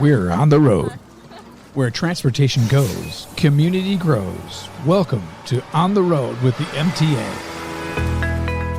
We're on the road. Where transportation goes, community grows. Welcome to On the Road with the MTA.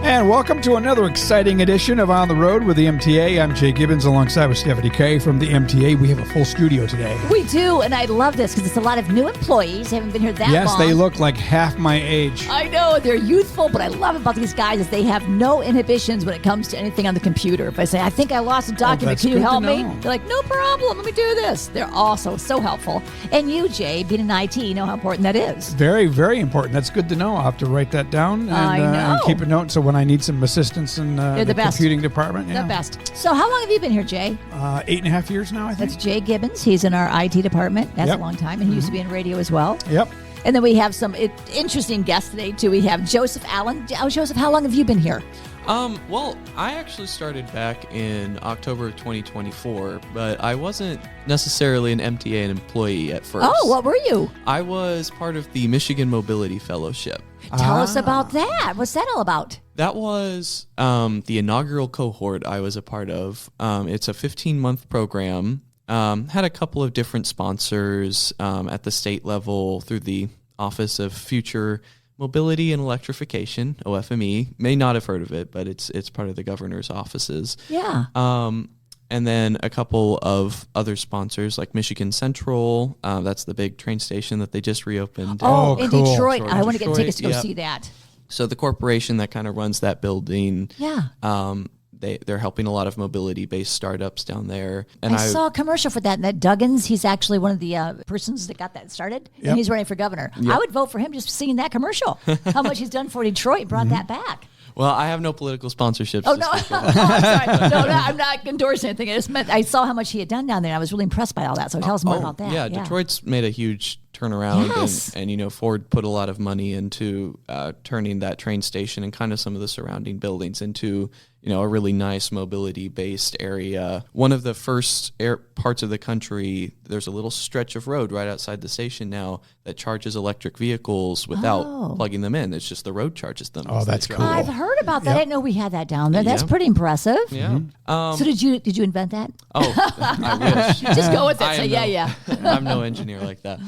And welcome to another exciting edition of On the Road with the MTA. I'm Jay Gibbons alongside with Stephanie Kay from the MTA. We have a full studio today. We do, and I love this because it's a lot of new employees. They haven't been here that long. Yes, they look like half my age. I know, they're youthful, but I love about these guys is they have no inhibitions when it comes to anything on the computer. If I say, I think I lost a document, can you help me? They're like, no problem, let me do this. They're also so helpful. And you, Jay, being in IT, you know how important that is. Very, very important. That's good to know. I'll have to write that down and keep a note so when I need some assistance in the computing department. Yeah. The best. So how long have you been here, Jay? 8.5 years now, I think. That's Jay Gibbons. He's in our IT department. That's a long time. And he used to be in radio as well. Yep. And then we have some interesting guests today, too. We have Joseph Allen. Joseph, how long have you been here? Well, I actually started back in October of 2024, but I wasn't necessarily an MTA employee at first. Oh, what were you? I was part of the Michigan Mobility Fellowship. Tell us about that. What's that all about? That was the inaugural cohort I was a part of. It's a 15-month program. Had a couple of different sponsors at the state level through the Office of Future Mobility and Electrification, OFME. May not have heard of it, but it's part of the governor's offices. Yeah. And then a couple of other sponsors like Michigan Central. That's the big train station that they just reopened. Oh, in cool. Detroit. I want to get tickets to go see that. So the corporation that kind of runs that building, they're helping a lot of mobility-based startups down there. And I saw a commercial for that. And that Duggins, he's actually one of the persons that got that started, and he's running for governor. Yep. I would vote for him just seeing that commercial. How much he's done for Detroit, brought that back. Well, I have no political sponsorships. Oh, no. I'm sorry. No, I'm not endorsing anything. I just meant I saw how much he had done down there, and I was really impressed by all that. So tell us more about that. Yeah, Detroit's made a huge turnaround, and you know, Ford put a lot of money into turning that train station and kind of some of the surrounding buildings into, you know, a really nice mobility-based area. One of the first parts of the country, there's a little stretch of road right outside the station now that charges electric vehicles without plugging them in. It's just the road charges them. Oh, that's cool. I've heard about that. I didn't know we had that down there. That's pretty impressive. Yeah. So did you invent that? Oh, I wish. Just go with it. Say, I'm no engineer like that.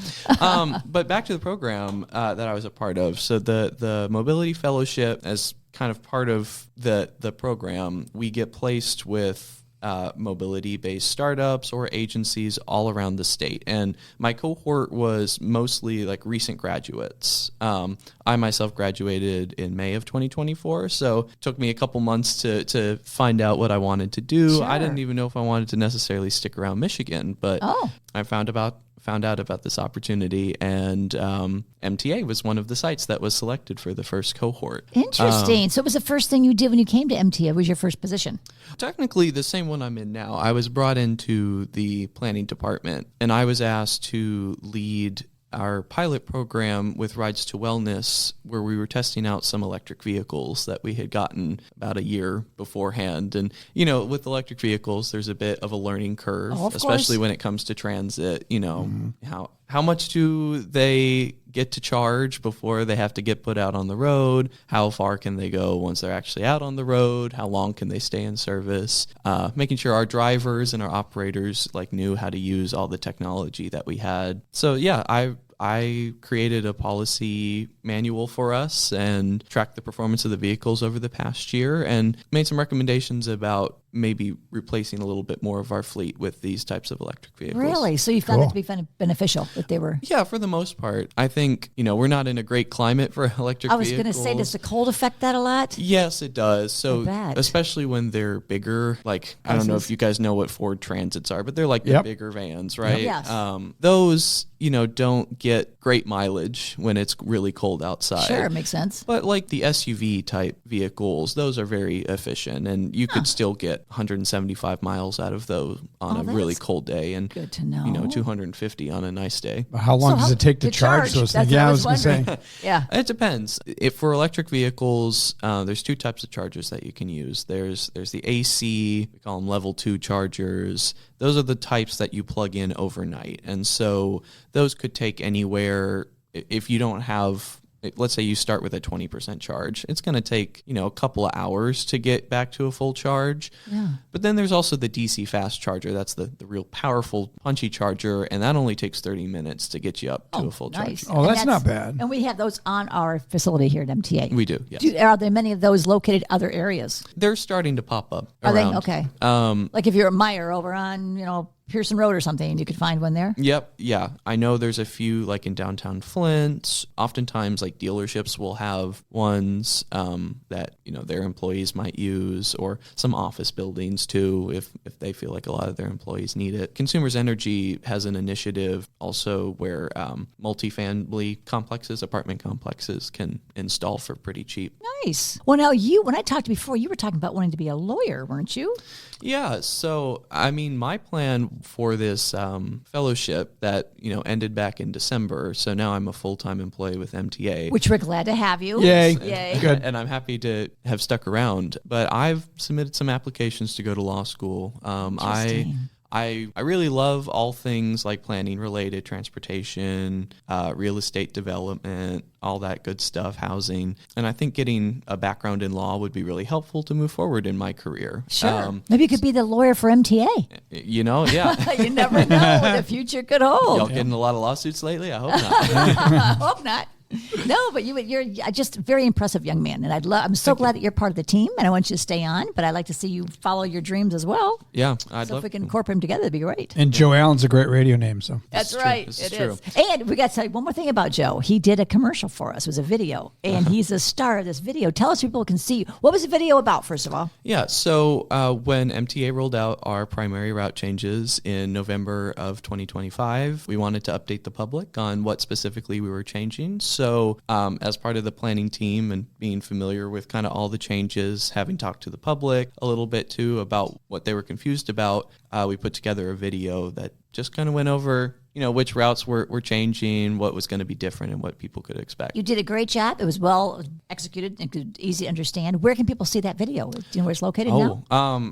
But back to the program that I was a part of. So the Mobility Fellowship, as kind of part of the program, we get placed with mobility-based startups or agencies all around the state. And my cohort was mostly like recent graduates. I myself graduated in May of 2024, so it took me a couple months to find out what I wanted to do. Sure. I didn't even know if I wanted to necessarily stick around Michigan, but I found out about this opportunity, and MTA was one of the sites that was selected for the first cohort. Interesting. So it was the first thing you did when you came to MTA? Was your first position? Technically, the same one I'm in now. I was brought into the planning department, and I was asked to lead our pilot program with Rides to Wellness, where we were testing out some electric vehicles that we had gotten about a year beforehand. And, you know, with electric vehicles, there's a bit of a learning curve, especially when it comes to transit. You know, how much do they get to charge before they have to get put out on the road? How far can they go once they're actually out on the road? How long can they stay in service? Making sure our drivers and our operators knew how to use all the technology that we had. So yeah, I created a policy manual for us and tracked the performance of the vehicles over the past year and made some recommendations about maybe replacing a little bit more of our fleet with these types of electric vehicles. Really? So you found it to be beneficial that they were... Yeah, for the most part. I think, we're not in a great climate for electric vehicles. I was going to say, does the cold affect that a lot? Yes, it does. So especially when they're bigger, I don't know if you guys know what Ford Transits are, but they're the bigger vans, right? Yes. Those, don't get great mileage when it's really cold outside. Sure, makes sense. But the SUV type vehicles, those are very efficient, and you could still get 175 miles out of those on a really cold day, and good to know. 250 on a nice day. How long does it take to charge those things? Yeah, I was going to say. Yeah, it depends. For electric vehicles, there's two types of chargers that you can use. There's the AC, we call them level 2 chargers. Those are the types that you plug in overnight, and so those could take anywhere, if you don't have let's say you start with a 20% charge. It's going to take, a couple of hours to get back to a full charge. Yeah. But then there's also the DC fast charger. That's the real powerful, punchy charger, and that only takes 30 minutes to get you up to a full charge. Oh, that's not bad. And we have those on our facility here at MTA. We do, yes. Are there many of those located other areas? They're starting to pop up Are around. they? Okay. Like if you're at Meyer over on, Pearson Road or something, you could find one there? Yep. Yeah. I know there's a few like in downtown Flint. Oftentimes like dealerships will have ones that, their employees might use, or some office buildings too, if they feel like a lot of their employees need it. Consumers Energy has an initiative also where multifamily complexes, apartment complexes can install for pretty cheap. Nice. Well, now when I talked to you before, you were talking about wanting to be a lawyer, weren't you? Yeah. So, my plan for this fellowship that, ended back in December. So now I'm a full-time employee with MTA. Which we're glad to have you. Yay. Yay. Good. And I'm happy to have stuck around. But I've submitted some applications to go to law school. I really love all things like planning related, transportation, real estate development, all that good stuff, housing. And I think getting a background in law would be really helpful to move forward in my career. Sure. Maybe you could be the lawyer for MTA. Yeah. You never know what the future could hold. Y'all getting a lot of lawsuits lately? I hope not. I hope not. No, but you're just a very impressive young man, and I'm so glad that you're part of the team, and I want you to stay on. But I'd like to see you follow your dreams as well. Yeah, so if we can incorporate them together, that'd be great. And Joe Allen's a great radio name, so that's right. This it is true. And we got to say one more thing about Joe. He did a commercial for us. It was a video, and he's a star of this video. Tell us, people can see, what was the video about? First of all, yeah. So when MTA rolled out our primary route changes in November of 2025, we wanted to update the public on what specifically we were changing. So as part of the planning team and being familiar with kind of all the changes, having talked to the public a little bit too about what they were confused about, we put together a video that just kind of went over, which routes were changing, what was going to be different, and what people could expect. You did a great job. It was well executed and easy to understand. Where can people see that video? Do you know where it's located now?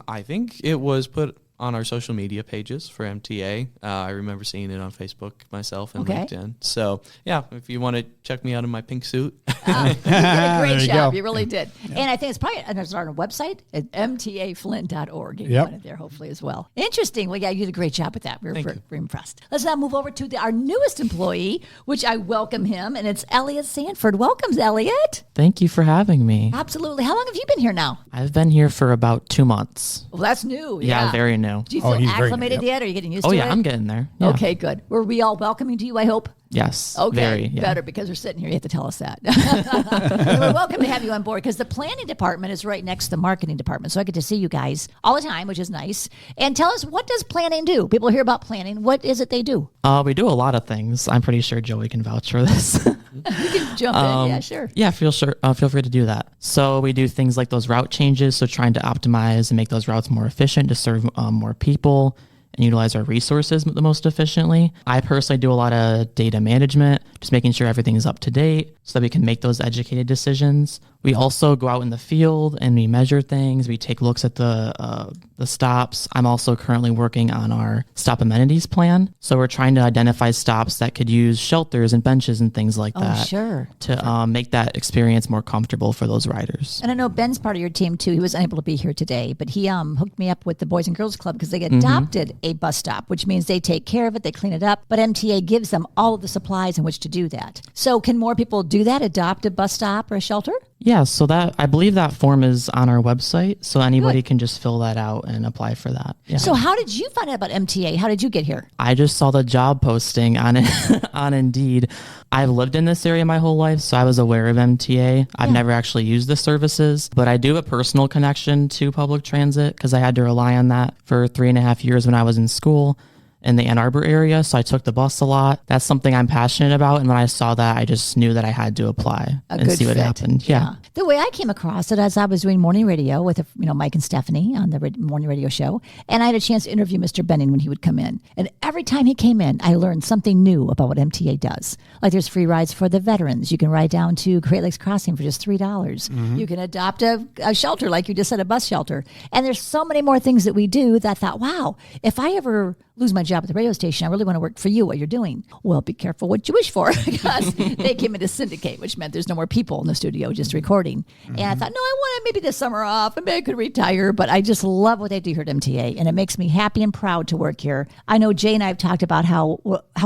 I think it was put on our social media pages for MTA. I remember seeing it on Facebook myself and LinkedIn. So, yeah, if you want to check me out in my pink suit. You did a great job. Go. You really did. Yeah. And I think it's probably on our website at mtaflint.org. You can find it there, hopefully, as well. Interesting. Well, yeah, you did a great job with that. We're impressed. Let's now move over to our newest employee, which I welcome him, and it's Elliot Sanford. Welcome, Elliot. Thank you for having me. Absolutely. How long have you been here now? I've been here for about 2 months. Well, that's new. Yeah, very new. Do you feel acclimated yet? Are you getting used to it? Oh, yeah, I'm getting there. Yeah. Okay, good. Were we all welcoming to you, I hope? Yes. Okay, very, yeah. better, because we're sitting here. You have to tell us that. We're welcome to have you on board, because the planning department is right next to the marketing department. So I get to see you guys all the time, which is nice. And tell us, what does planning do? People hear about planning. What is it they do? We do a lot of things. I'm pretty sure Joey can vouch for this. You can jump in. Yeah, sure. Yeah, feel free to do that. So we do things like those route changes. So trying to optimize and make those routes more efficient to serve more people and utilize our resources the most efficiently. I personally do a lot of data management, just making sure everything is up to date so that we can make those educated decisions. We also go out in the field and we measure things. We take looks at the stops. I'm also currently working on our stop amenities plan. So we're trying to identify stops that could use shelters and benches and things like that. Sure. To make that experience more comfortable for those riders. And I know Ben's part of your team too. He was unable to be here today, but he hooked me up with the Boys and Girls Club, because they adopted a bus stop, which means they take care of it, they clean it up, but MTA gives them all of the supplies in which to do that. So can more people do that, adopt a bus stop or a shelter? Yeah, so that, I believe that form is on our website, so anybody can just fill that out and apply for that. Yeah. So how did you find out about MTA? How did you get here? I just saw the job posting on on Indeed. I've lived in this area my whole life, so I was aware of MTA. I've never actually used the services, but I do have a personal connection to public transit because I had to rely on that for 3.5 years when I was in school in the Ann Arbor area, so I took the bus a lot. That's something I'm passionate about, and when I saw that, I just knew that I had to apply and see what happened. Yeah. The way I came across it, as I was doing morning radio with Mike and Stephanie on the morning radio show, and I had a chance to interview Mr. Benning when he would come in. And every time he came in, I learned something new about what MTA does. Like there's free rides for the veterans. You can ride down to Great Lakes Crossing for just $3. Mm-hmm. You can adopt a shelter, like you just said, a bus shelter. And there's so many more things that we do that I thought, wow, if I ever lose my job job at the radio station. I really want to work for you, what you're doing. Well, be careful what you wish for because they came in to syndicate, which meant there's no more people in the studio just recording. And I thought, no, I want maybe this summer off and maybe I could retire, but I just love what they do here at MTA, and it makes me happy and proud to work here. I know Jay and I have talked about how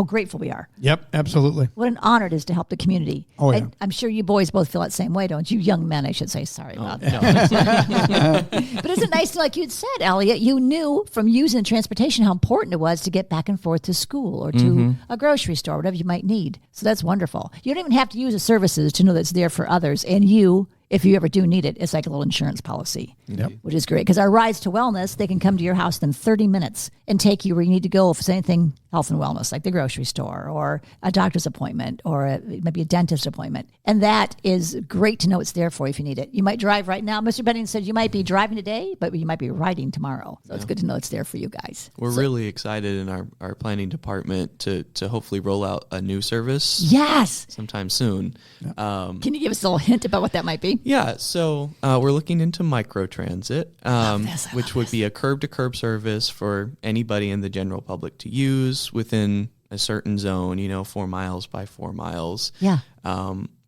grateful we are. Yep, absolutely. What an honor it is to help the community. Oh, yeah. I'm sure you boys both feel that same way, don't you? Young men, I should say. Sorry about that. But isn't it nice, like you said, Elliot, you knew from using transportation how important it was to get back and forth to school or to a grocery store, whatever you might need. So that's wonderful. You don't even have to use the services to know that it's there for others. And you, if you ever do need it, it's like a little insurance policy, which is great. Because our rides to wellness, they can come to your house in 30 minutes and take you where you need to go if it's anything health and wellness, like the grocery store or a doctor's appointment or maybe a dentist appointment. And that is great to know it's there for you if you need it. You might drive right now. Mr. Benning said you might be driving today, but you might be riding tomorrow. So it's good to know it's there for you guys. We're really excited in our planning department to hopefully roll out a new service. Yes. Sometime soon. Can you give us a little hint about what that might be? Yeah, so we're looking into microtransit, which would be a curb-to-curb service for anybody in the general public to use within a certain zone, 4 miles by 4 miles. Yeah.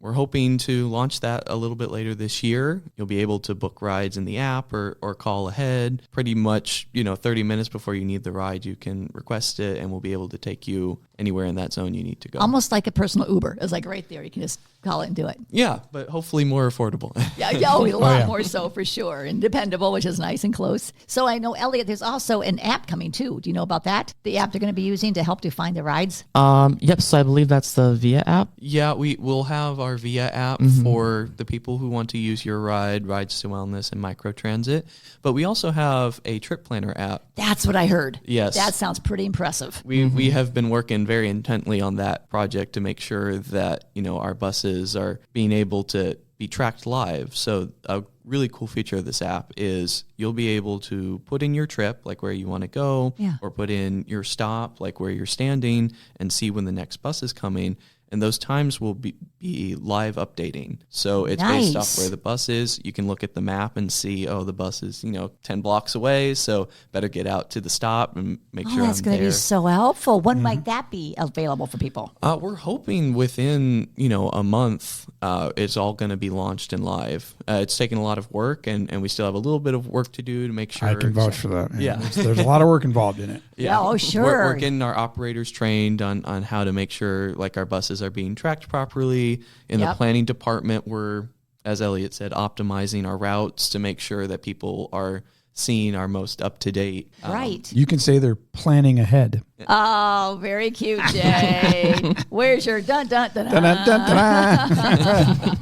We're hoping to launch that a little bit later this year. You'll be able to book rides in the app or call ahead. Pretty much, 30 minutes before you need the ride, you can request it, and we'll be able to take you anywhere in that zone you need to go. Almost like a personal Uber. It's like right there. You can just call it and do it. Yeah, but hopefully more affordable. Yeah, a lot more so for sure. And dependable, which is nice and close. So I know, Elliot, there's also an app coming too. Do you know about that? The app they're going to be using to help you find the rides? Yep, so I believe that's the VIA app. Yeah, we'll have our VIA app for the people who want to use your ride, Rides to Wellness, and microtransit. But we also have a trip planner app. That's what I heard. Yes. That sounds pretty impressive. We have been working very intently on that project to make sure that, our buses are being able to be tracked live. So a really cool feature of this app is you'll be able to put in your trip, like where you want to go, or put in your stop, like where you're standing, and see when the next bus is coming. And those times will be live updating. So it's based off where the bus is. You can look at the map and see, the bus is, 10 blocks away. So better get out to the stop and make sure I'm there. That's going to be so helpful. When might that be available for people? We're hoping within, a month, it's all going to be launched and live. It's taken a lot of work, and we still have a little bit of work to do to make sure. I can vouch for that. Yeah. There's a lot of work involved in it. Yeah, oh, sure. We're getting our operators trained on how to make sure, like, our buses are being tracked properly. In the planning department, we're, as Elliot said, optimizing our routes to make sure that people are seeing our most up-to-date. Right. You can say they're planning ahead. Oh, very cute, Jay. Where's your dun-dun-dun-dun? Dun-dun-dun-dun.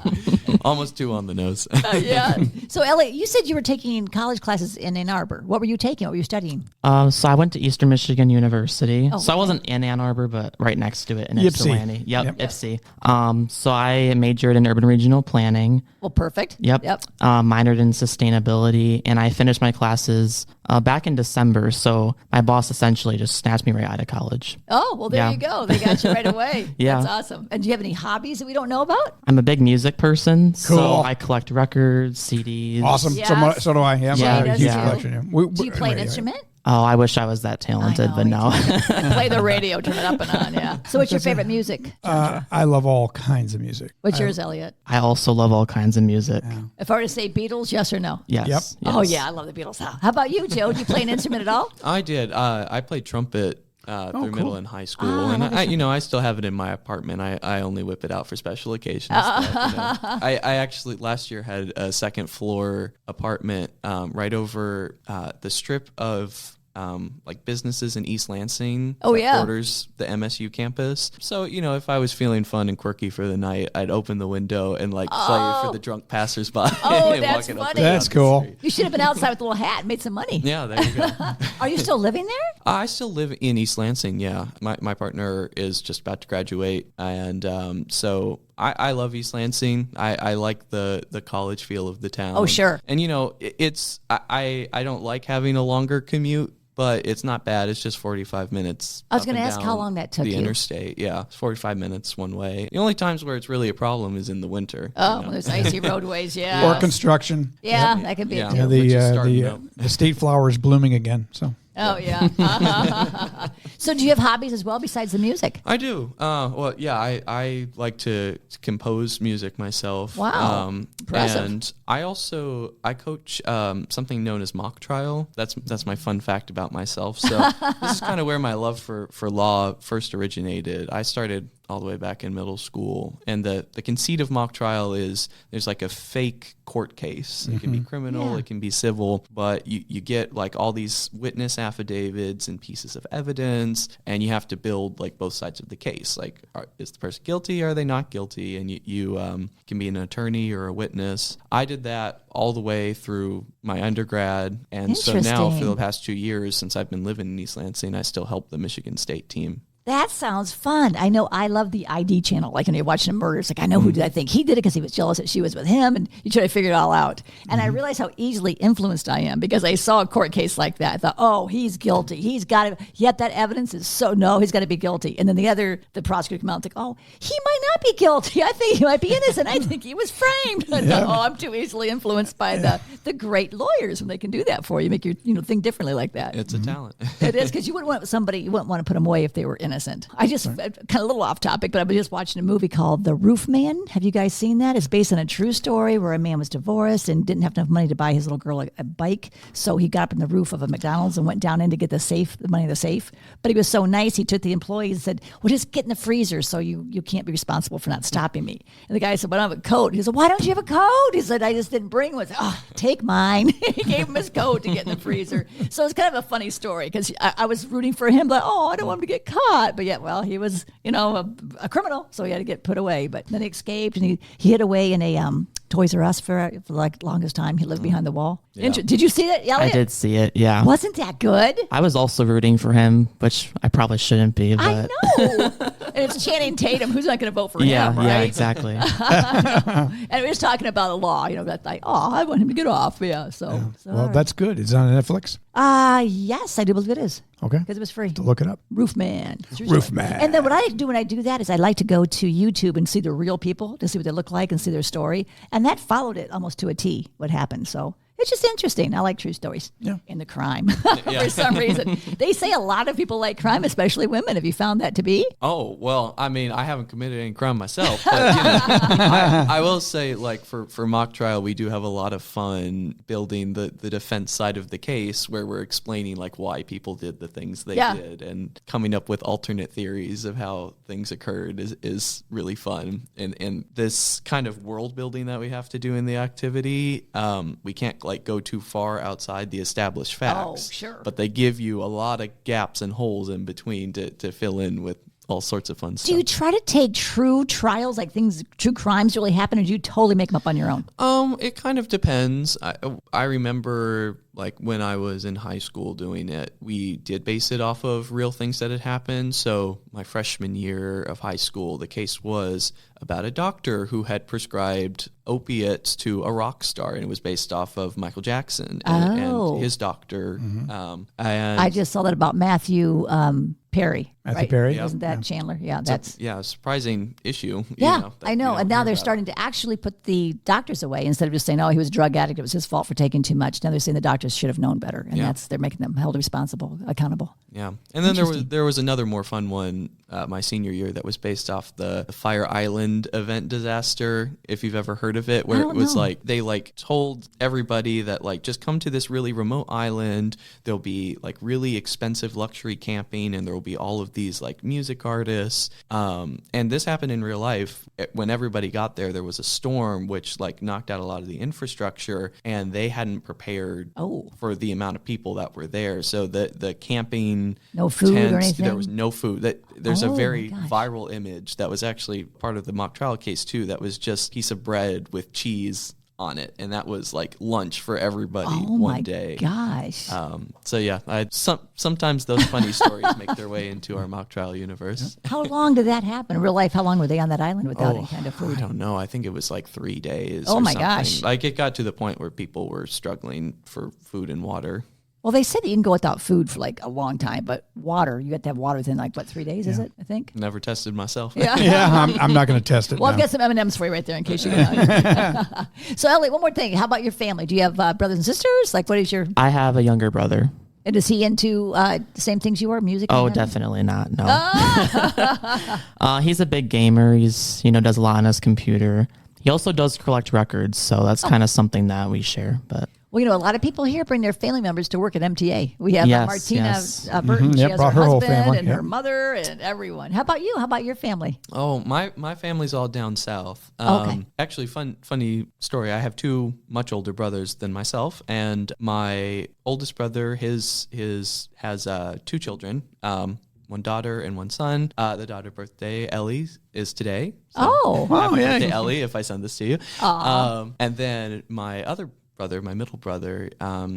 Almost 2 on the nose. Yeah. So, Elliot, you said you were taking college classes in Ann Arbor. What were you taking? What were you studying? So I went to Eastern Michigan University. Oh, so I wasn't in Ann Arbor, but right next to it in Ypsilanti. Yep. Ypsi. So I majored in urban regional planning. Well, perfect. Yep. Minored in sustainability, and I finished my classes back in December. So my boss essentially just snatched me right out of college. Oh, well, there you go. They got you right away. Yeah. That's awesome. And do you have any hobbies that we don't know about? I'm a big music person, Cool. so I collect records, CDs. Awesome. Yes. So do I. Yeah, Yeah, I have a huge yeah. collection. Do you play an instrument? Oh, I wish I was that talented, but no. Play the radio, turn it up and on, yeah. So what's your favorite music? I love all kinds of music. What's yours, Elliot? I also love all kinds of music. If I were to say Beatles, yes or no? Yes. Yep. Yes. Oh, yeah, I love the Beatles. How about you, Joe? Do you play an instrument at all? I did. I played trumpet through cool. middle and high school, and I still have it in my apartment. I only whip it out for special occasions. I actually last year had a second floor apartment right over the strip of like businesses in East Lansing. Oh, that yeah. borders the MSU campus. So if I was feeling fun and quirky for the night, I'd open the window and play for the drunk passersby. Oh, and that's walking up funny. and down That's the cool. street. You should have been outside with a little hat and made some money. Yeah, there you go. Are you still living there? I still live in East Lansing, yeah. My partner is just about to graduate, and so I love East Lansing. I like the college feel of the town. Oh, sure. And, it's I don't like having a longer commute, but it's not bad. It's just 45 minutes. I was going to ask how long that took the you. interstate, yeah. It's 45 minutes one way. The only times where it's really a problem is in the winter. Oh, when there's icy roadways, yeah. Or construction. Yeah, that could be Yeah. it, Yeah, too. Which is starting up. the state flower is blooming again. So Oh, yeah. So do you have hobbies as well besides the music? I do. Well, yeah, I like to compose music myself. Wow. Impressive. And I coach something known as mock trial. That's my fun fact about myself. So this is kind of where my love for law first originated. I started all the way back in middle school. And the conceit of mock trial is there's like a fake court case. It can be criminal, it can be civil, but you get like all these witness affidavits and pieces of evidence, and you have to build like both sides of the case. Like, is the person guilty? Are they not guilty? And you can be an attorney or a witness. I did that all the way through my undergrad. And so now for the past 2 years, since I've been living in East Lansing, I still help the Michigan State team. That sounds fun. I know I love the ID channel. Like when you're watching a murder, it's like, I know who did I think. He did it because he was jealous that she was with him, and you try to figure it all out. And I realize how easily influenced I am because I saw a court case like that. I thought, oh, he's guilty. He's got to, yet that evidence is no, he's got to be guilty. And then the prosecutor come out and think, oh, he might not be guilty. I think he might be innocent. I think he was framed. I thought, oh, I'm too easily influenced by the great lawyers when they can do that for you, make you think differently like that. It's a talent. It is, because you wouldn't want to put them away if they were innocent. I just kind of a little off topic, but I was just watching a movie called The Roof Man. Have you guys seen that? It's based on a true story where a man was divorced and didn't have enough money to buy his little girl a bike. So he got up in the roof of a McDonald's and went down in to get the money in the safe. But he was so nice, he took the employees and said, well, just get in the freezer so you can't be responsible for not stopping me. And the guy said, but I don't have a coat. He said, why don't you have a coat? He said, I just didn't bring one. Oh, take mine. He gave him his coat to get in the freezer. So it's kind of a funny story because I was rooting for him, like, oh, I don't want him to get caught. But yet, well, he was, a criminal, so he had to get put away. But then he escaped, and he hid away in a Toys R Us for like longest time. He lived behind the wall. Yeah. Did you see that, Elliot? I did see it, yeah. Wasn't that good? I was also rooting for him, which I probably shouldn't be. But I know. And it's Channing Tatum. Who's not going to vote for him, right? Yeah, exactly. And we were just talking about a law, that like, I want him to get off. Yeah, so well, that's good. It's on Netflix? Yes, I do believe it is. Okay. Because it was free. To look it up. Roof Man. Roof Man. And then what I do when I do that is I like to go to YouTube and see the real people to see what they look like and see their story. And that followed it almost to a T, what happened. So it's just interesting. I like true stories in the crime for some reason. They say a lot of people like crime, especially women. Have you found that to be? Oh, well, I mean, I haven't committed any crime myself, but I will say, like, for mock trial, we do have a lot of fun building the defense side of the case where we're explaining, like, why people did the things they did and coming up with alternate theories of how things occurred is really fun. And this kind of world building that we have to do in the activity, we can't go too far outside the established facts. Oh, sure. But they give you a lot of gaps and holes in between to fill in with all sorts of fun stuff. Do you try to take true trials, like true crimes really happen, or do you totally make them up on your own? It kind of depends. I remember, like, when I was in high school doing it, we did base it off of real things that had happened. So my freshman year of high school, the case was about a doctor who had prescribed opiates to a rock star, and it was based off of Michael Jackson and his doctor. And I just saw that about Matthew Perry. Matthew Perry? Yep. Wasn't that Chandler? Yeah, that's a surprising issue. Yeah, I know. And now they're starting to actually put the doctors away instead of just saying, oh, he was a drug addict, it was his fault for taking too much. Now they're saying the doctors should have known better, and they're making them held responsible, accountable. Yeah, and then there was another more fun one my senior year that was based off the Fire Island event disaster, if you've ever heard of it, where it was like they told everybody that just come to this really remote island. There'll be really expensive luxury camping, and there will be all of these music artists. And this happened in real life. When everybody got there was a storm which knocked out a lot of the infrastructure, and they hadn't prepared for the amount of people that were there. So the camping, no food tents, or anything. There was no food. There's a very viral image that was actually part of the mock trial case too. That was just a piece of bread with cheese on it, and that was lunch for everybody one day. Gosh. So yeah, sometimes those funny stories make their way into our mock trial universe. How long did that happen in real life? How long were they on that island without any kind of food? I don't know. I think it was 3 days. Oh or my something. gosh. It got to the point where people were struggling for food and water. Well, they said that you can go without food for a long time, but water, you got to have water within 3 days, is it, I think? Never tested myself. Yeah, I'm not going to test it. Well, I've got some M&Ms for you right there in case you get So, Elliot, one more thing. How about your family? Do you have brothers and sisters? What is your... I have a younger brother. And is he into the same things you are, music? Oh, definitely not. No. He's a big gamer. He's does a lot on his computer. He also does collect records, so that's kind of something that we share. But well, a lot of people here bring their family members to work at MTA. We have Martina Burton. She has brought her whole husband family. and her mother and everyone. How about you? How about your family? Oh, my family's all down south. Okay. Actually, funny story. I have two much older brothers than myself, and my oldest brother, his has two children. One daughter and one son. The daughter birthday, Ellie, is today. So happy birthday, Ellie, if I send this to you. And then my other brother, my middle brother,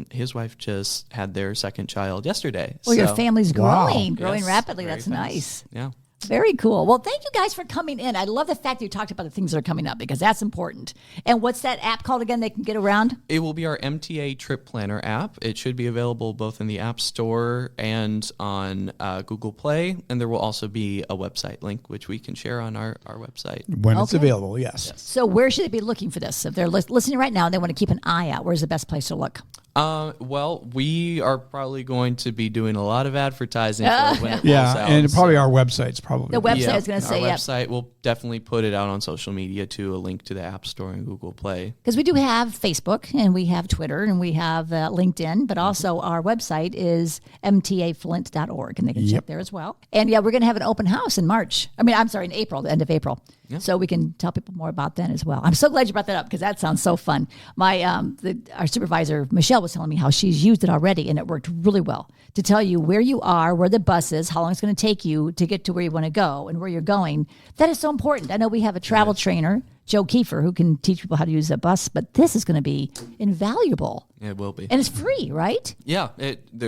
his wife just had their second child yesterday. Well, your family's growing Yes, rapidly. very That's fast. nice. Yeah. Very cool. Well, thank you guys for coming in. I love the fact that you talked about the things that are coming up because that's important. And what's that app called again they can get around? It will be our MTA Trip Planner app. It should be available both in the App Store and on Google Play. And there will also be a website link, which we can share on our website. When it's available, yes. So where should they be looking for this? If they're listening right now and they want to keep an eye out, where's the best place to look? Well, we are probably going to be doing a lot of advertising for it when it rolls out. And probably our website's probably. The website is going to say, our website. We'll definitely put it out on social media too, a link to the App Store and Google Play. because we do have Facebook and we have Twitter and we have LinkedIn, but also our website is mtaflint.org and they can check there as well. And we're going to have an open house in March. in April, the end of April. Yeah. So we can tell people more about that as well. I'm so glad you brought that up because that sounds so fun. Our supervisor, Michelle, was telling me how she's used it already and it worked really well to tell you where you are, where the bus is, how long it's going to take you to get to where you want to go and where you're going. That is so important. I know we have a travel trainer, Joe Kiefer, who can teach people how to use a bus, but this is going to be invaluable. It will be. And it's free, right? Yeah,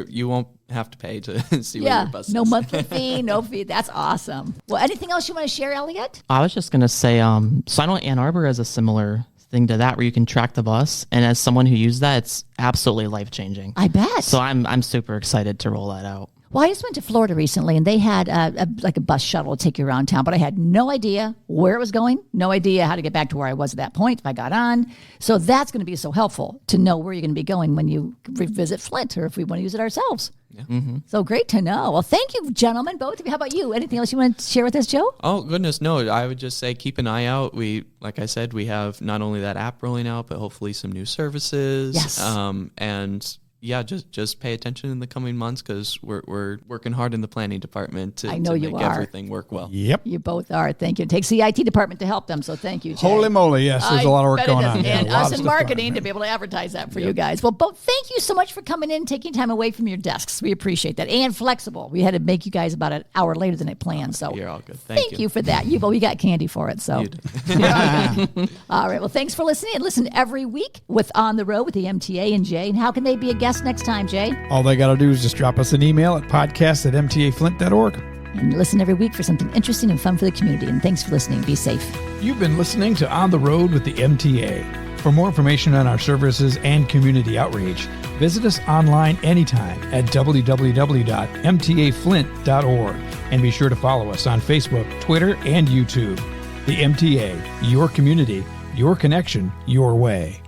you won't have to pay to see where your bus is. No monthly fee, no fee. That's awesome. Well, anything else you want to share, Elliot? I was just going to say, so I know Ann Arbor has a similar thing to that where you can track the bus. And as someone who used that, it's absolutely life-changing. I bet. So I'm super excited to roll that out. Well, I just went to Florida recently, and they had a bus shuttle to take you around town, but I had no idea where it was going, no idea how to get back to where I was at that point if I got on. So that's going to be so helpful to know where you're going to be going when you visit Flint or if we want to use it ourselves. Yeah. Mm-hmm. So great to know. Well, thank you, gentlemen, both of you. How about you? Anything else you want to share with us, Joe? Oh, goodness, no. I would just say keep an eye out. Like I said, we have not only that app rolling out, but hopefully some new services. Yes. And just pay attention in the coming months because we're working hard in the planning department to make everything work well. Yep. You both are. Thank you. It takes the IT department to help them, so thank you, Jay. Holy moly, yes. There's a lot of work going on. And us in marketing to be able to advertise that for you guys. Well, both thank you so much for coming in, taking time away from your desks. We appreciate that. And flexible. We had to make you guys about an hour later than I planned. So you're all good. Thank you for that. We got candy for it. So all right. Well, thanks for listening. And listen every week with On the Road with the MTA and Jay. And how can they be a guest next time, Jay? All they got to do is just drop us an email at podcast@mtaflint.org. And listen every week for something interesting and fun for the community. And thanks for listening. Be safe. You've been listening to On the Road with the MTA. For more information on our services and community outreach, visit us online anytime at www.mtaflint.org. And be sure to follow us on Facebook, Twitter, and YouTube. The MTA, your community, your connection, your way.